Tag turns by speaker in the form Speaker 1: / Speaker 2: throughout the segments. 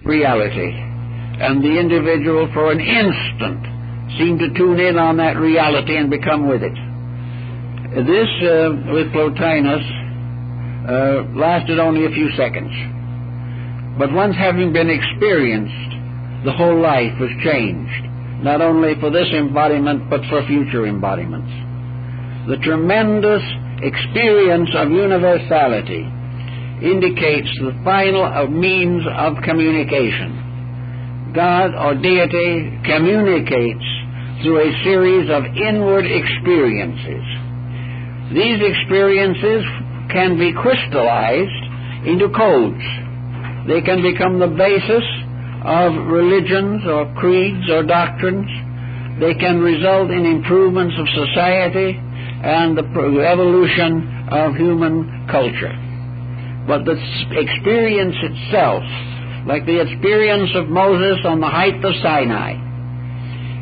Speaker 1: reality, and the individual for an instant seemed to tune in on that reality and become with it. This, with Plotinus, lasted only a few seconds. But once having been experienced, the whole life was changed, not only for this embodiment, but for future embodiments. The tremendous experience of universality indicates the final means of communication. God or deity communicates through a series of inward experiences. These experiences can be crystallized into codes. They can become the basis of religions or creeds or doctrines. They can result in improvements of society and the evolution of human culture. But the experience itself, like the experience of Moses on the height of Sinai,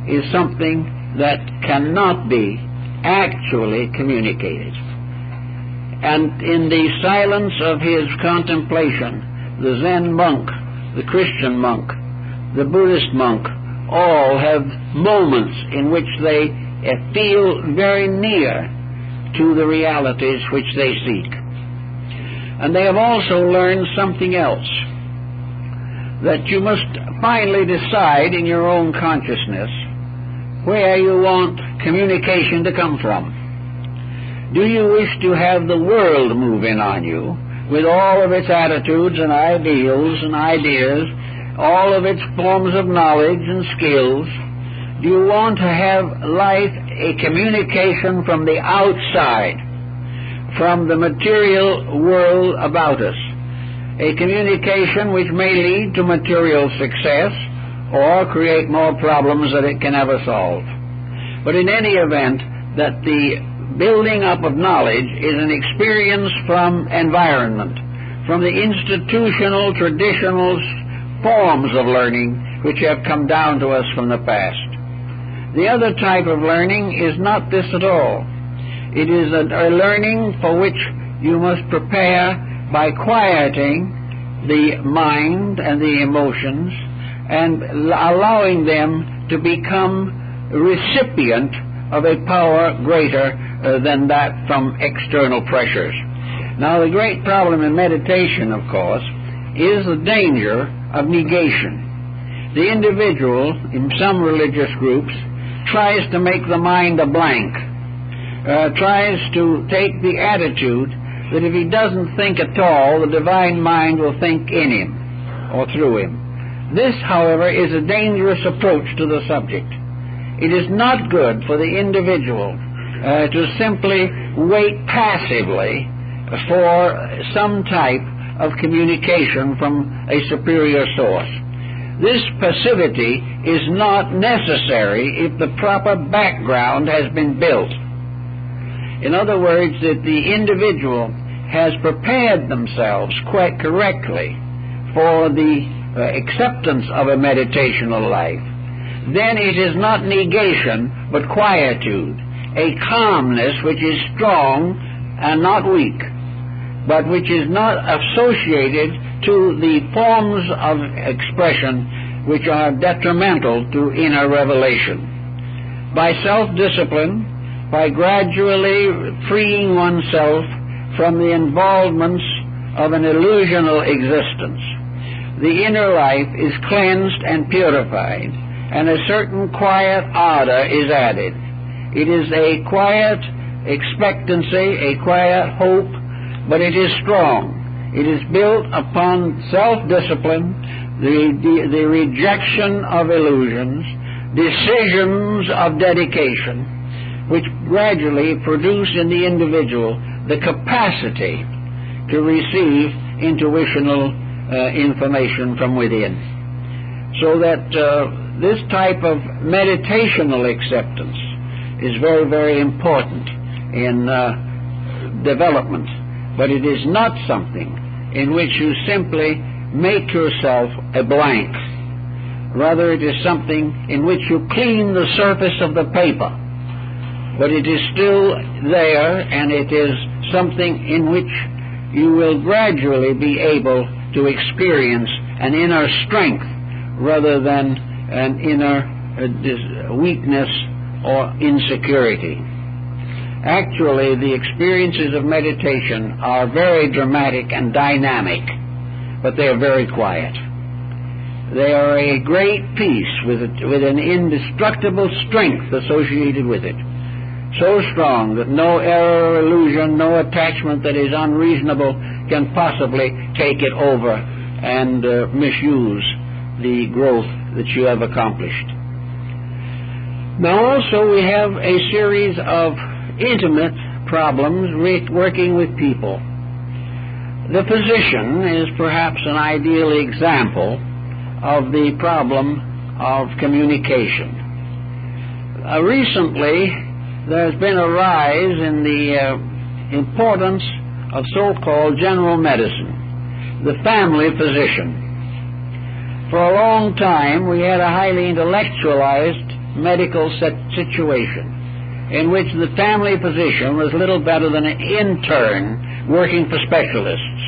Speaker 1: is something that cannot be actually communicated. And in the silence of his contemplation, the Zen monk, the Christian monk, the Buddhist monk, all have moments in which they feel very near to the realities which they seek. And they have also learned something else, that you must finally decide in your own consciousness where you want communication to come from. Do you wish to have the world move in on you with all of its attitudes and ideals and ideas, all of its forms of knowledge and skills? Do you want to have life a communication from the outside, from the material world about us, a communication which may lead to material success or create more problems that it can ever solve? But in any event, that the building up of knowledge is an experience from environment, from the institutional, traditional forms of learning which have come down to us from the past. The other type of learning is not this at all. It is a learning for which you must prepare by quieting the mind and the emotions and allowing them to become recipient of a power greater than that from external pressures. Now, the great problem in meditation, of course, is the danger of negation. The individual, in some religious groups, tries to make the mind a blank, tries to take the attitude that if he doesn't think at all, the divine mind will think in him or through him. This, however, is a dangerous approach to the subject. It is not good for the individual to simply wait passively for some type of communication from a superior source. This passivity is not necessary if the proper background has been built. In other words, that the individual has prepared themselves quite correctly for the acceptance of a meditational life. Then it is not negation, but quietude, a calmness which is strong and not weak, but which is not associated to the forms of expression which are detrimental to inner revelation. By self-discipline, by gradually freeing oneself from the involvements of an illusional existence, the inner life is cleansed and purified, and a certain quiet ardor is added. It is a quiet expectancy, a quiet hope, but it is strong. It is built upon self-discipline, the rejection of illusions, decisions of dedication, which gradually produce in the individual the capacity to receive intuitional information from within. So that this type of meditational acceptance is very, very important in development, but it is not something in which you simply make yourself a blank. Rather, it is something in which you clean the surface of the paper, but it is still there, and it is something in which you will gradually be able to experience an inner strength rather than an inner weakness or insecurity. Actually, the experiences of meditation are very dramatic and dynamic, but they are very quiet. They are a great peace with an indestructible strength associated with it, so strong that no error or illusion, no attachment that is unreasonable can possibly take it over and misuse the growth that you have accomplished. Now also we have a series of intimate problems working with people. The physician is perhaps an ideal example of the problem of communication. Recently, there's been a rise in the importance of so-called general medicine, the family physician. For a long time, we had a highly intellectualized medical situation in which the family physician was little better than an intern working for specialists.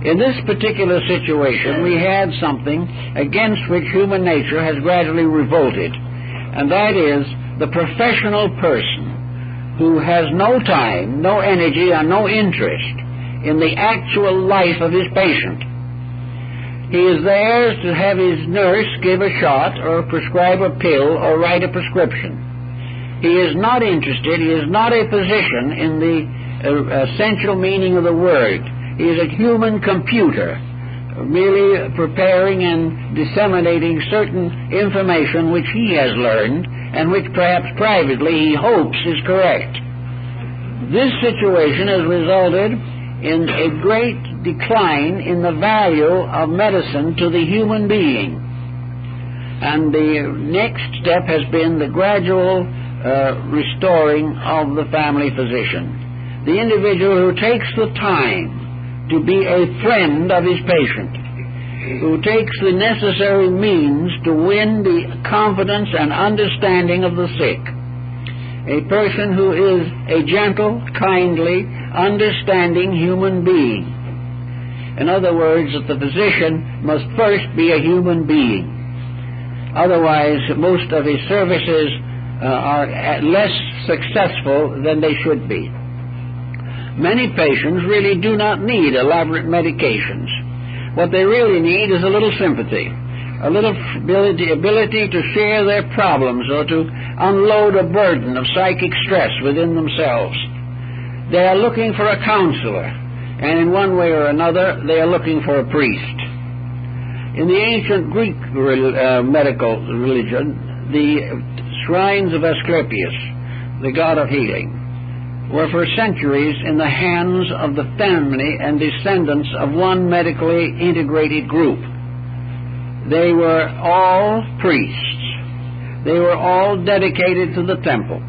Speaker 1: In this particular situation, we had something against which human nature has gradually revolted, and that is the professional person who has no time, no energy, and no interest in the actual life of his patient. He is there to have his nurse give a shot or prescribe a pill or write a prescription. He is not interested, he is not a physician in the essential meaning of the word. He is a human computer, merely preparing and disseminating certain information which he has learned and which perhaps privately he hopes is correct. This situation has resulted in a great decline in the value of medicine to the human being. And the next step has been the gradual restoring of the family physician. The individual who takes the time to be a friend of his patient, who takes the necessary means to win the confidence and understanding of the sick, a person who is a gentle, kindly, understanding human being. In other words, that the physician must first be a human being. Otherwise, most of his services are less successful than they should be. Many patients really do not need elaborate medications. What they really need is a little sympathy, a little ability to share their problems or to unload a burden of psychic stress within themselves. They are looking for a counselor, and in one way or another, they are looking for a priest. In the ancient Greek medical religion, the shrines of Asclepius, the god of healing, were for centuries in the hands of the family and descendants of one medically integrated group. They were all priests. They were all dedicated to the temple.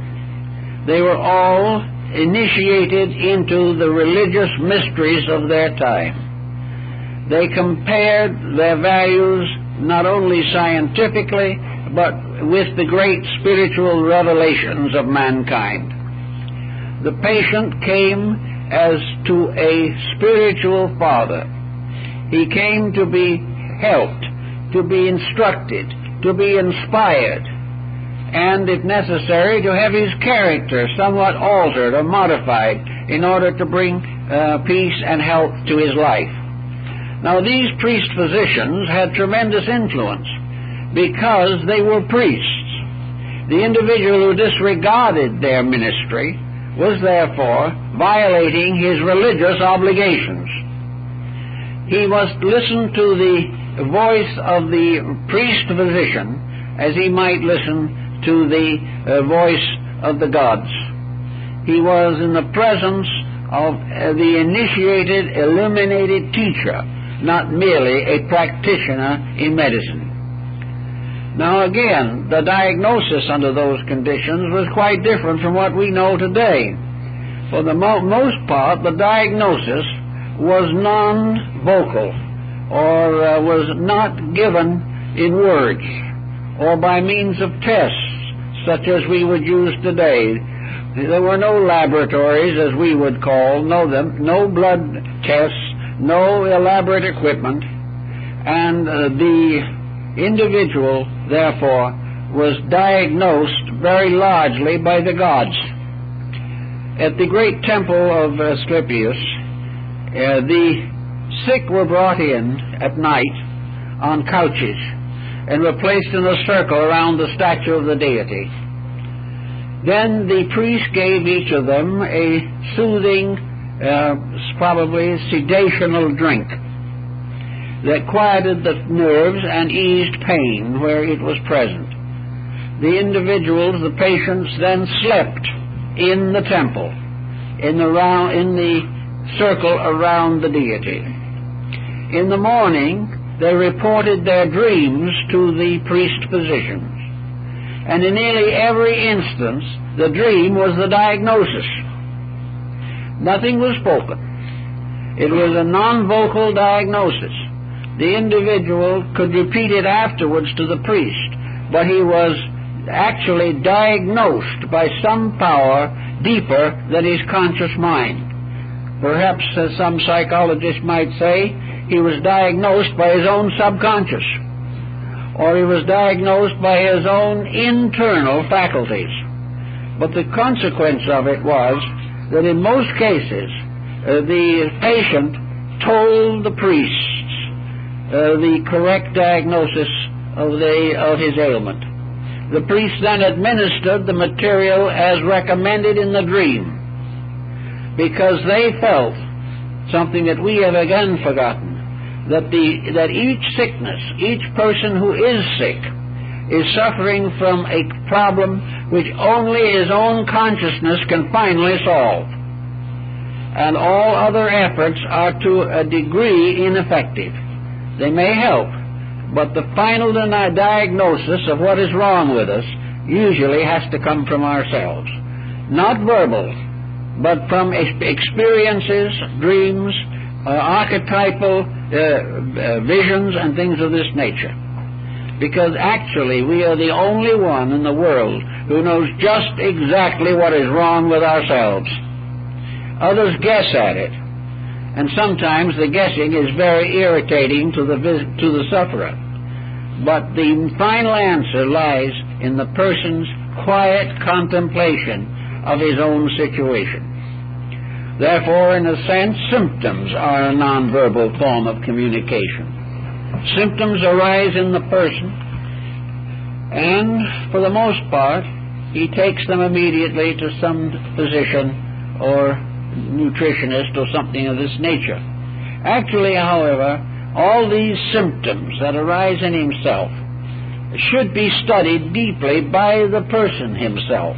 Speaker 1: They were all initiated into the religious mysteries of their time. They compared their values not only scientifically, but with the great spiritual revelations of mankind. The patient came as to a spiritual father. He came to be helped, to be instructed, to be inspired, and, if necessary, to have his character somewhat altered or modified in order to bring peace and health to his life. Now, these priest-physicians had tremendous influence because they were priests. The individual who disregarded their ministry was therefore violating his religious obligations. He must listen to the voice of the priest-physician as he might listen to the voice of the gods. He was in the presence of the initiated, illuminated teacher, not merely a practitioner in medicine. Now again, the diagnosis under those conditions was quite different from what we know today. For the most part, the diagnosis was non-vocal, or was not given in words, or by means of tests, such as we would use today. There were no laboratories, as we would call them, no blood tests, no elaborate equipment. and the individual, therefore, was diagnosed very largely by the gods. At the great temple of Asclepius, the sick were brought in at night on couches and were placed in a circle around the statue of the deity. Then the priest gave each of them a soothing, probably sedational drink that quieted the nerves and eased pain where it was present. The individuals, the patients, then slept in the temple, in the circle around the deity. In the morning, they reported their dreams to the priest physicians, and in nearly every instance, the dream was the diagnosis. Nothing was spoken. It was a non-vocal diagnosis. The individual could repeat it afterwards to the priest, but he was actually diagnosed by some power deeper than his conscious mind. Perhaps, as some psychologists might say, he was diagnosed by his own subconscious, or he was diagnosed by his own internal faculties. But the consequence of it was that in most cases the patient told the priests the correct diagnosis of his ailment. The priest then administered the material as recommended in the dream, because they felt something that we have again forgotten, that each sickness, each person who is sick, is suffering from a problem which only his own consciousness can finally solve. And all other efforts are to a degree ineffective. They may help, but the final diagnosis of what is wrong with us usually has to come from ourselves. Not verbal, but from experiences, dreams, archetypal visions and things of this nature. Because actually we are the only one in the world who knows just exactly what is wrong with ourselves. Others guess at it, and sometimes the guessing is very irritating to the sufferer. But the final answer lies in the person's quiet contemplation of his own situation. Therefore, in a sense, symptoms are a nonverbal form of communication. Symptoms arise in the person, and for the most part, he takes them immediately to some physician or nutritionist or something of this nature. Actually, however, all these symptoms that arise in himself should be studied deeply by the person himself.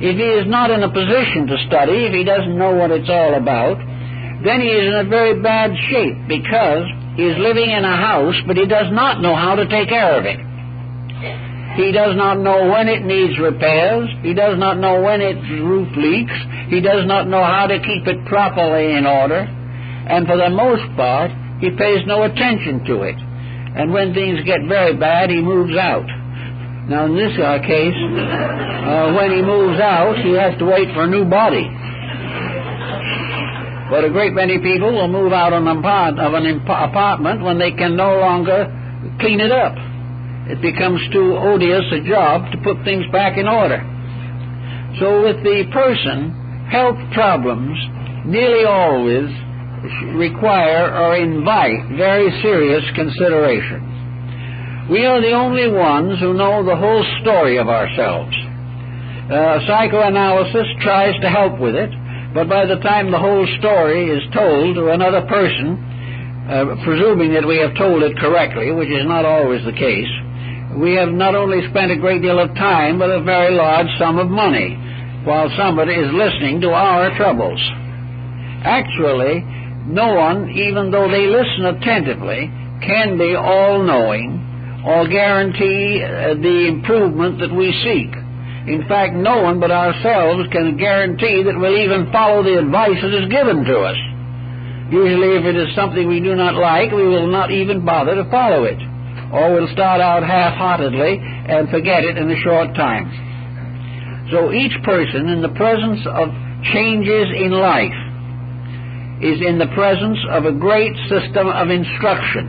Speaker 1: If he is not in a position to study, if he doesn't know what it's all about, then he is in a very bad shape, because he is living in a house, but he does not know how to take care of it. He does not know when it needs repairs. He does not know when its roof leaks. He does not know how to keep it properly in order. And for the most part, he pays no attention to it. And when things get very bad, he moves out. Now, in this case, when he moves out, he has to wait for a new body. But a great many people will move out of an apartment when they can no longer clean it up. It becomes too odious a job to put things back in order. So with the person, health problems nearly always require or invite very serious consideration. We are the only ones who know the whole story of ourselves. Psychoanalysis tries to help with it, but by the time the whole story is told to another person, presuming that we have told it correctly, which is not always the case, we have not only spent a great deal of time, but a very large sum of money, while somebody is listening to our troubles. Actually, no one, even though they listen attentively, can be all-knowing or guarantee the improvement that we seek. In fact, no one but ourselves can guarantee that we'll even follow the advice that is given to us. Usually, if it is something we do not like, we will not even bother to follow it, or we'll start out half-heartedly and forget it in a short time. So each person, in the presence of changes in life, is in the presence of a great system of instruction.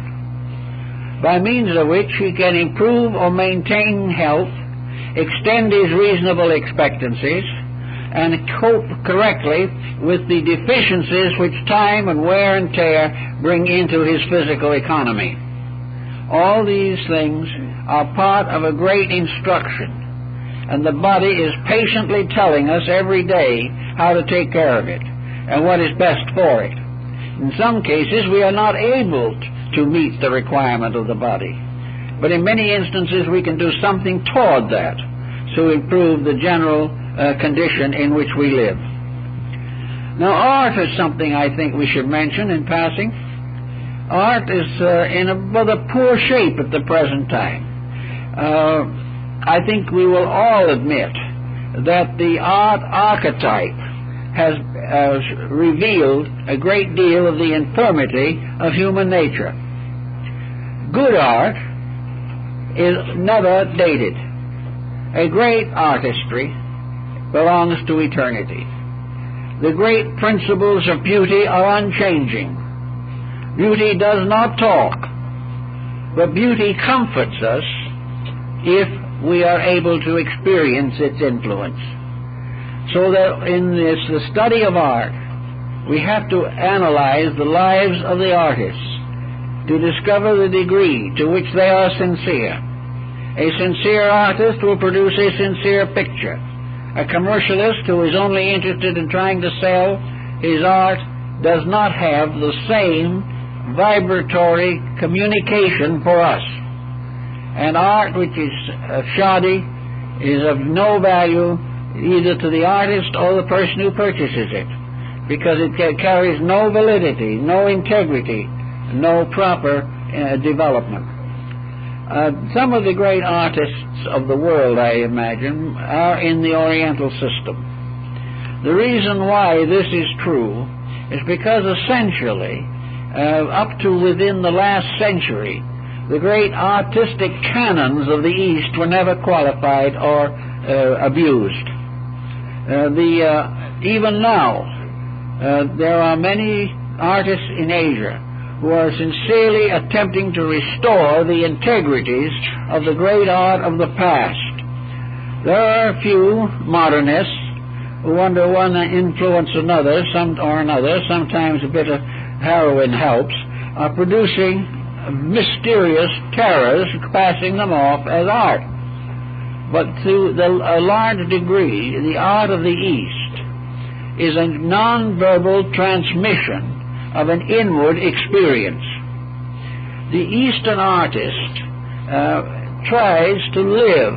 Speaker 1: by means of which he can improve or maintain health, extend his reasonable expectancies, and cope correctly with the deficiencies which time and wear and tear bring into his physical economy. All these things are part of a great instruction, and the body is patiently telling us every day how to take care of it and what is best for it. In some cases, we are not able to meet the requirement of the body, but in many instances we can do something toward that to improve the general condition in which we live. Now, art is something I think we should mention in passing. Art is in a rather poor shape at the present time. I think we will all admit that the art archetype has revealed a great deal of the infirmity of human nature. Good art is never dated. A great artistry belongs to eternity. The great principles of beauty are unchanging. Beauty does not talk, but beauty comforts us if we are able to experience its influence. So that in the study of art, we have to analyze the lives of the artists to discover the degree to which they are sincere. A sincere artist will produce a sincere picture. A commercialist who is only interested in trying to sell his art does not have the same vibratory communication for us. And art which is shoddy is of no value either to the artist or the person who purchases it, because it carries no validity, no integrity, no proper development. Some of the great artists of the world, I imagine, are in the Oriental system. The reason why this is true is because essentially, up to within the last century, the great artistic canons of the East were never qualified or abused. Even now, there are many artists in Asia who are sincerely attempting to restore the integrities of the great art of the past. There are a few modernists who, under one influence or another, sometimes a bit of heroin helps, are producing mysterious terrors, passing them off as art. But to a large degree, the art of the East is a non-verbal transmission of an inward experience. The Eastern artist tries to live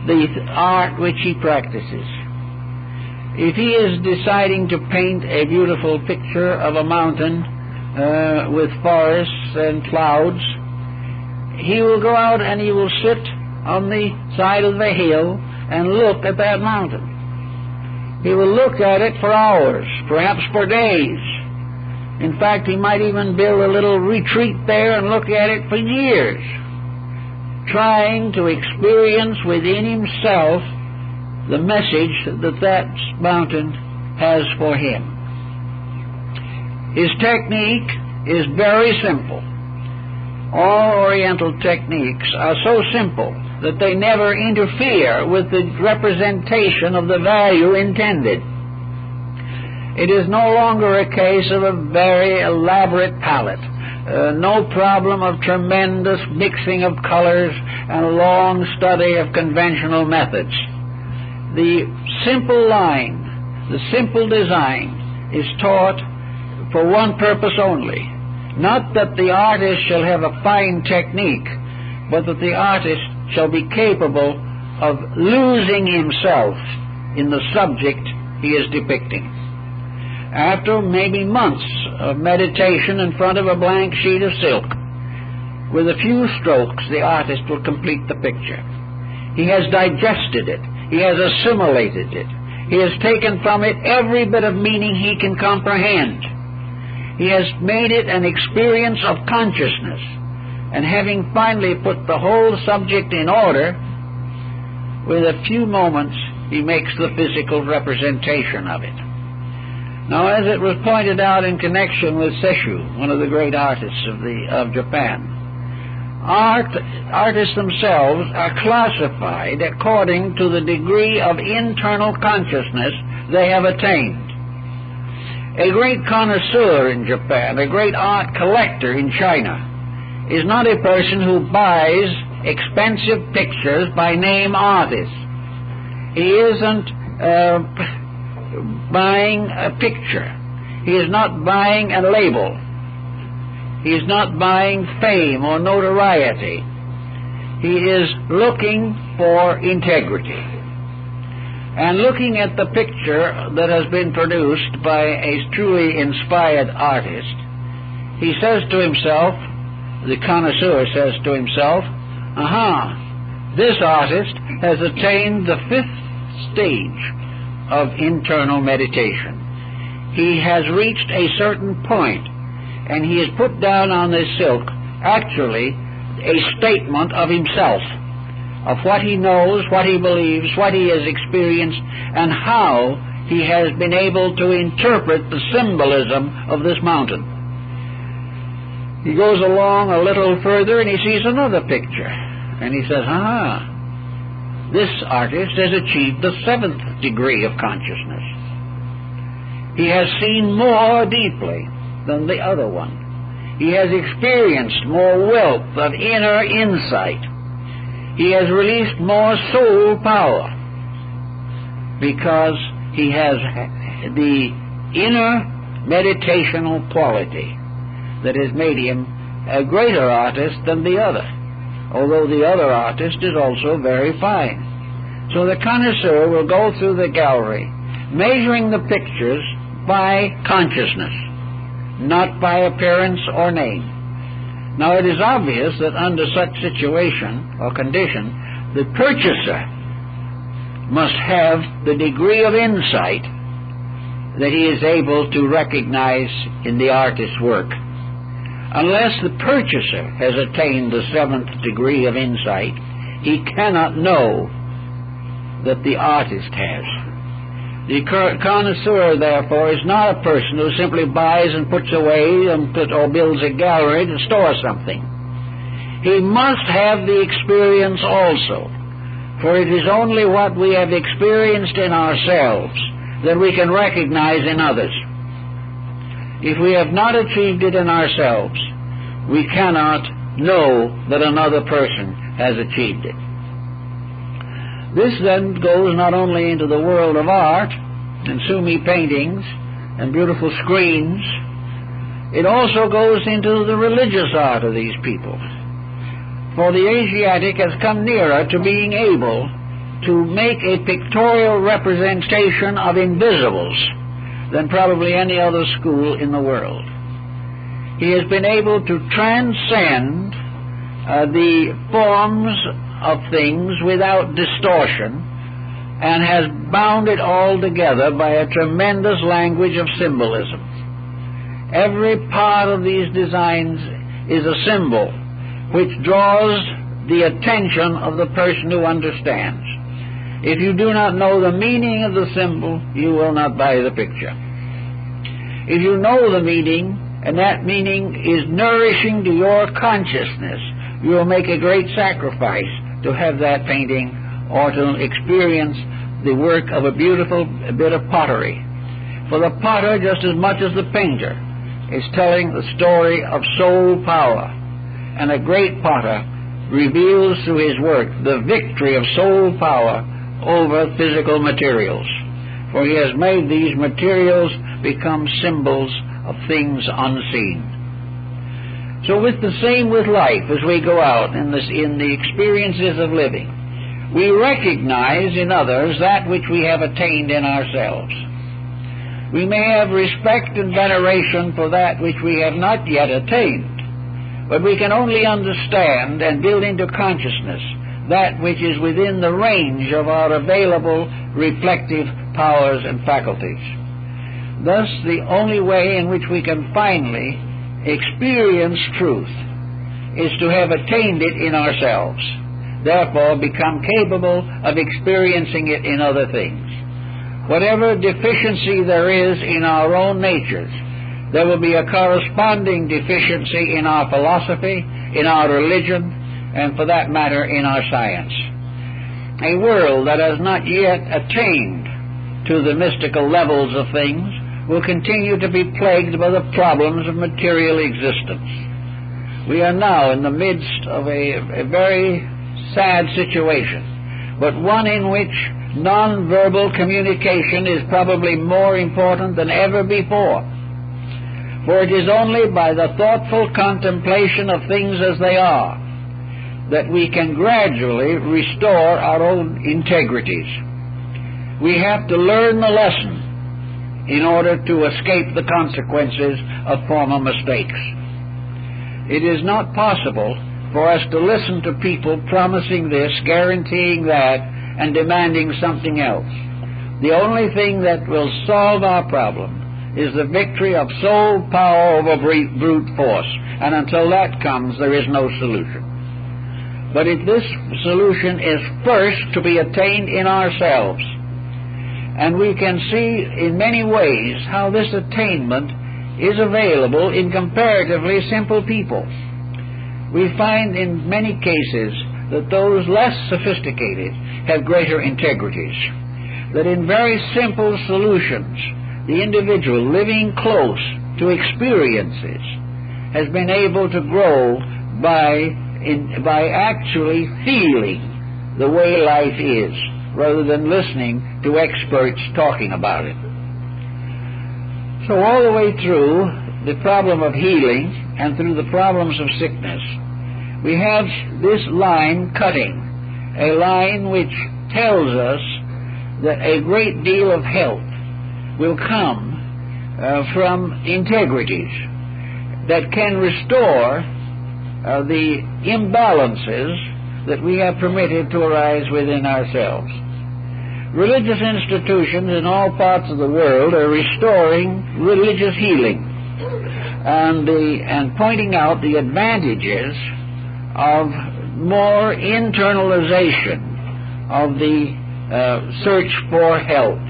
Speaker 1: the art which he practices. If he is deciding to paint a beautiful picture of a mountain with forests and clouds, he will go out and he will sit on the side of the hill and look at that mountain. He will look at it for hours, perhaps for days. In fact, he might even build a little retreat there and look at it for years, trying to experience within himself the message that that mountain has for him. His technique is very simple. All Oriental techniques are so simple that they never interfere with the representation of the value intended. It is no longer a case of a very elaborate palette, no problem of tremendous mixing of colors and a long study of conventional methods. The simple line, the simple design is taught for one purpose only. Not that the artist shall have a fine technique, but that the artist shall be capable of losing himself in the subject he is depicting. After maybe months of meditation in front of a blank sheet of silk, with a few strokes the artist will complete the picture. He has digested it. He has assimilated it. He has taken from it every bit of meaning he can comprehend. He has made it an experience of consciousness, and having finally put the whole subject in order, with a few moments he makes the physical representation of it. Now, as it was pointed out in connection with Sesshu, one of the great artists of Japan, artists themselves are classified according to the degree of internal consciousness they have attained. A great connoisseur in Japan, a great art collector in China, is not a person who buys expensive pictures by name artists. He isn't buying a picture. He is not buying a label. He is not buying fame or notoriety. He is looking for integrity. And looking at the picture that has been produced by a truly inspired artist, he says to himself, the connoisseur says to himself, this artist has attained the 5th stage of internal meditation. He has reached a certain point, and he has put down on this silk actually a statement of himself, of what he knows, what he believes, what he has experienced, and how he has been able to interpret the symbolism of this mountain. He goes along a little further and he sees another picture, and he says, this artist has achieved the 7th degree of consciousness. He has seen more deeply than the other one. He has experienced more wealth of inner insight. He has released more soul power because he has the inner meditational quality that has made him a greater artist than the other, although the other artist is also very fine. So the connoisseur will go through the gallery measuring the pictures by consciousness, not by appearance or name. Now it is obvious that under such situation or condition, the purchaser must have the degree of insight that he is able to recognize in the artist's work. Unless the purchaser has attained the 7th degree of insight, he cannot know that the artist has. The connoisseur, therefore, is not a person who simply buys and puts away or builds a gallery to store something. He must have the experience also, for it is only what we have experienced in ourselves that we can recognize in others. If we have not achieved it in ourselves, we cannot know that another person has achieved it. This then goes not only into the world of art and Sumi paintings and beautiful screens, it also goes into the religious art of these people. For the Asiatic has come nearer to being able to make a pictorial representation of invisibles than probably any other school in the world. He has been able to transcend the forms of things without distortion, and has bound it all together by a tremendous language of symbolism. Every part of these designs is a symbol which draws the attention of the person who understands. If you do not know the meaning of the symbol, you will not buy the picture. If you know the meaning, and that meaning is nourishing to your consciousness, you will make a great sacrifice to have that painting or to experience the work of a beautiful bit of pottery. For the potter, just as much as the painter, is telling the story of soul power, and a great potter reveals through his work the victory of soul power over physical materials, for he has made these materials become symbols of things unseen. So with the same with life, as we go out in the experiences of living, we recognize in others that which we have attained in ourselves. We may have respect and veneration for that which we have not yet attained, but we can only understand and build into consciousness that which is within the range of our available reflective powers and faculties. Thus, the only way in which we can finally experience truth is to have attained it in ourselves, therefore become capable of experiencing it in other things. Whatever deficiency there is in our own natures, there will be a corresponding deficiency in our philosophy, in our religion, and for that matter in our science. A world that has not yet attained to the mystical levels of things will continue to be plagued by the problems of material existence. We are now in the midst of a very sad situation, but one in which non-verbal communication is probably more important than ever before. For it is only by the thoughtful contemplation of things as they are that we can gradually restore our own integrities. We have to learn the lesson in order to escape the consequences of former mistakes. It is not possible for us to listen to people promising this, guaranteeing that, and demanding something else. The only thing that will solve our problem is the victory of soul power over brute force, and until that comes, there is no solution. But if this solution is first to be attained in ourselves, and we can see in many ways how this attainment is available in comparatively simple people. We find in many cases that those less sophisticated have greater integrities, that in very simple solutions, the individual living close to experiences has been able to grow by actually feeling the way life is, rather than listening to experts talking about it. So all the way through the problem of healing and through the problems of sickness, we have this line cutting, a line which tells us that a great deal of health will come from integrities that can restore the imbalances that we have permitted to arise within ourselves. Religious institutions in all parts of the world are restoring religious healing and pointing out the advantages of more internalization of the search for health.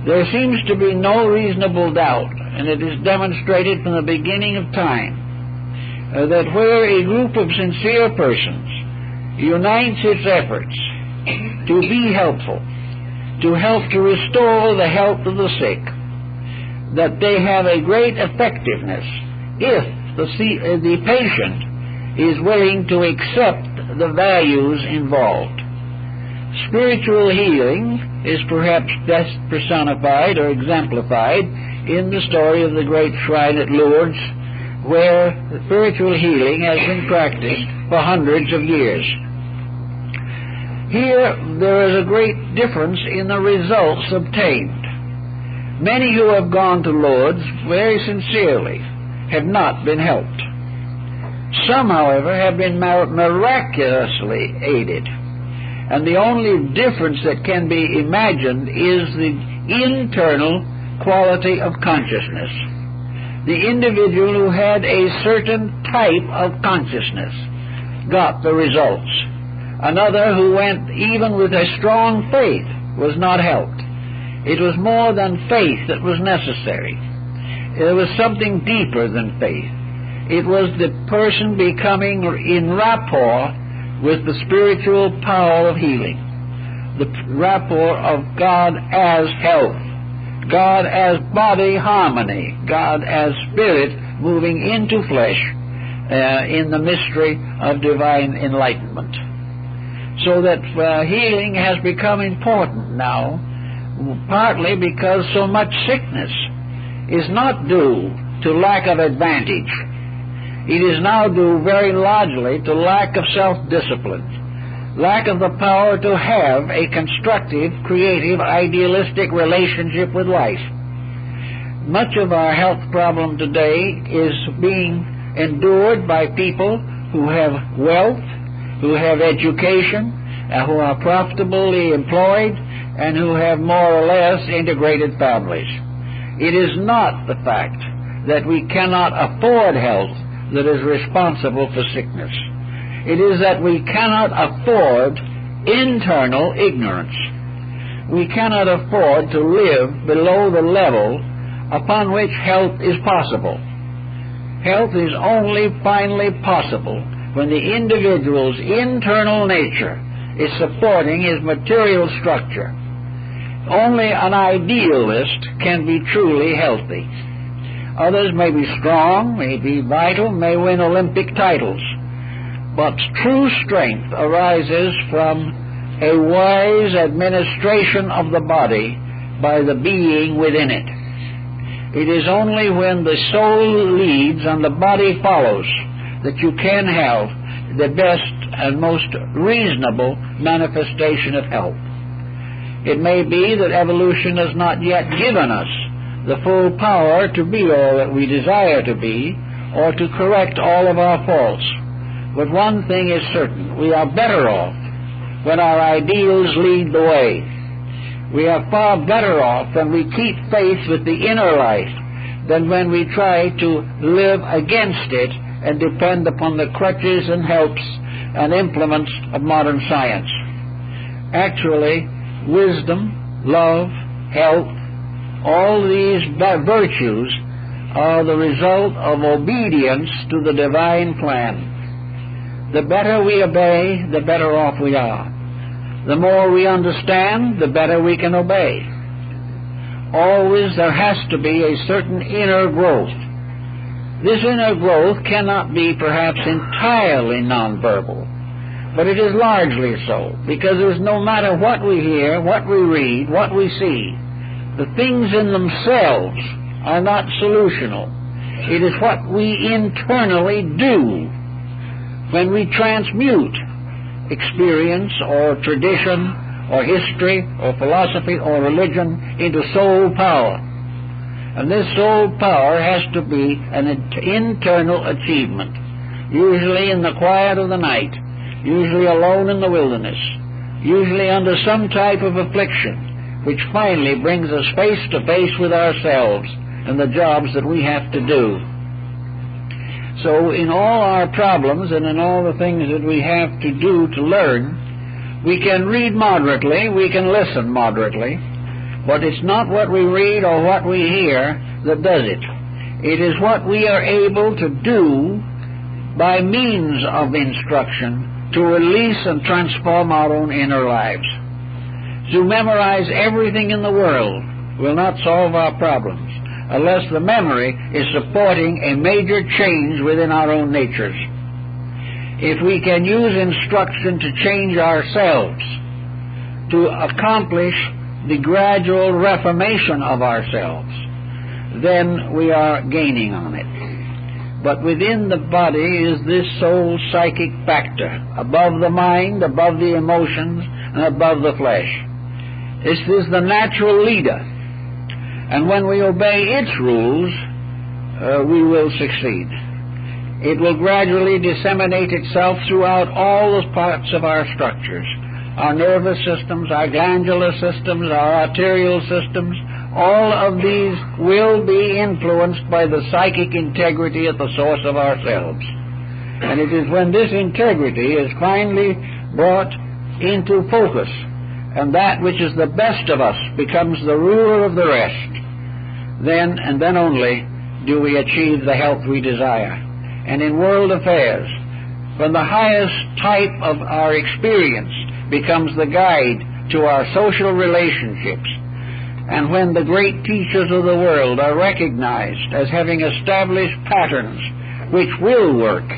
Speaker 1: There seems to be no reasonable doubt, and it is demonstrated from the beginning of time, that where a group of sincere persons unites its efforts to be helpful, to help to restore the health of the sick, that they have a great effectiveness if the patient is willing to accept the values involved. Spiritual healing is perhaps best personified or exemplified in the story of the great shrine at Lourdes, where spiritual healing has been practiced for hundreds of years. Here there is a great difference in the results obtained. Many who have gone to Lourdes very sincerely have not been helped. Some, however, have been miraculously aided, and the only difference that can be imagined is the internal quality of consciousness. The individual who had a certain type of consciousness got the results. Another who went even with a strong faith was not helped. It was more than faith that was necessary. It was something deeper than faith. It was the person becoming in rapport with the spiritual power of healing, the rapport of God as health, God as body harmony, God as spirit moving into flesh in the mystery of divine enlightenment. So that healing has become important now, partly because so much sickness is not due to lack of advantage. It is now due very largely to lack of self-discipline, lack of the power to have a constructive, creative, idealistic relationship with life. Much of our health problem today is being endured by people who have wealth, who have education, who are profitably employed, and who have more or less integrated families. It is not the fact that we cannot afford health that is responsible for sickness. It is that we cannot afford internal ignorance. We cannot afford to live below the level upon which health is possible. Health is only finally possible when the individual's internal nature is supporting his material structure. Only an idealist can be truly healthy. Others may be strong, may be vital, may win Olympic titles, but true strength arises from a wise administration of the body by the being within it. It is only when the soul leads and the body follows that you can have the best and most reasonable manifestation of health. It may be that evolution has not yet given us the full power to be all that we desire to be, or to correct all of our faults. But one thing is certain: we are better off when our ideals lead the way. We are far better off when we keep faith with the inner life than when we try to live against it and depend upon the crutches and helps and implements of modern science. Actually, wisdom, love, health, all these virtues are the result of obedience to the divine plan. The better we obey, the better off we are. The more we understand, the better we can obey. Always there has to be a certain inner growth. This inner growth cannot be perhaps entirely nonverbal, but it is largely so, because there's no matter what we hear, what we read, what we see, the things in themselves are not solutional. It is what we internally do when we transmute experience or tradition or history or philosophy or religion into soul power. And this soul power has to be an internal achievement, usually in the quiet of the night, usually alone in the wilderness, usually under some type of affliction, which finally brings us face to face with ourselves and the jobs that we have to do. So in all our problems and in all the things that we have to do to learn, we can read moderately, we can listen moderately, but it's not what we read or what we hear that does it. It is what we are able to do by means of instruction to release and transform our own inner lives. To memorize everything in the world will not solve our problems unless the memory is supporting a major change within our own natures. If we can use instruction to change ourselves, to accomplish the gradual reformation of ourselves, then we are gaining on it. But within the body is this soul psychic factor, above the mind, above the emotions, and above the flesh. This is the natural leader. And when we obey its rules, we will succeed. It will gradually disseminate itself throughout all the parts of our structures, our nervous systems, our glandular systems, our arterial systems. All of these will be influenced by the psychic integrity at the source of ourselves. And it is when this integrity is finally brought into focus, and that which is the best of us becomes the ruler of the rest, then and then only do we achieve the health we desire. And in world affairs, when the highest type of our experience becomes the guide to our social relationships, and when the great teachers of the world are recognized as having established patterns which will work,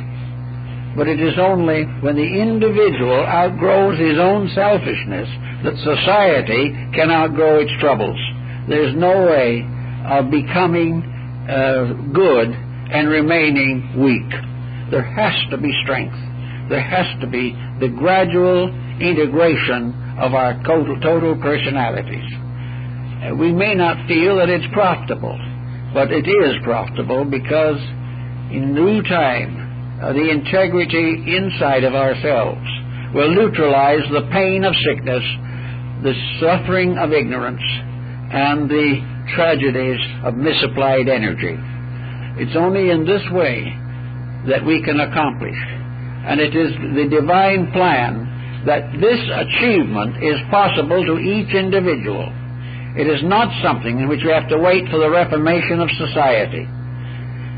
Speaker 1: but it is only when the individual outgrows his own selfishness that society can outgrow its troubles. There's no way of becoming good and remaining weak. There has to be strength. There has to be the gradual integration of our total personalities. We may not feel that it's profitable, but it is profitable because in due time the integrity inside of ourselves will neutralize the pain of sickness, the suffering of ignorance, and the tragedies of misapplied energy. It's only in this way that we can accomplish. And it is the divine plan that this achievement is possible to each individual. It is not something in which we have to wait for the reformation of society.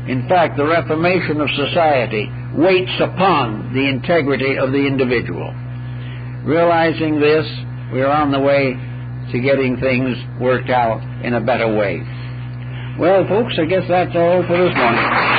Speaker 1: In fact, the reformation of society waits upon the integrity of the individual. Realizing this, we are on the way to getting things worked out in a better way. Well, folks, I guess that's all for this morning.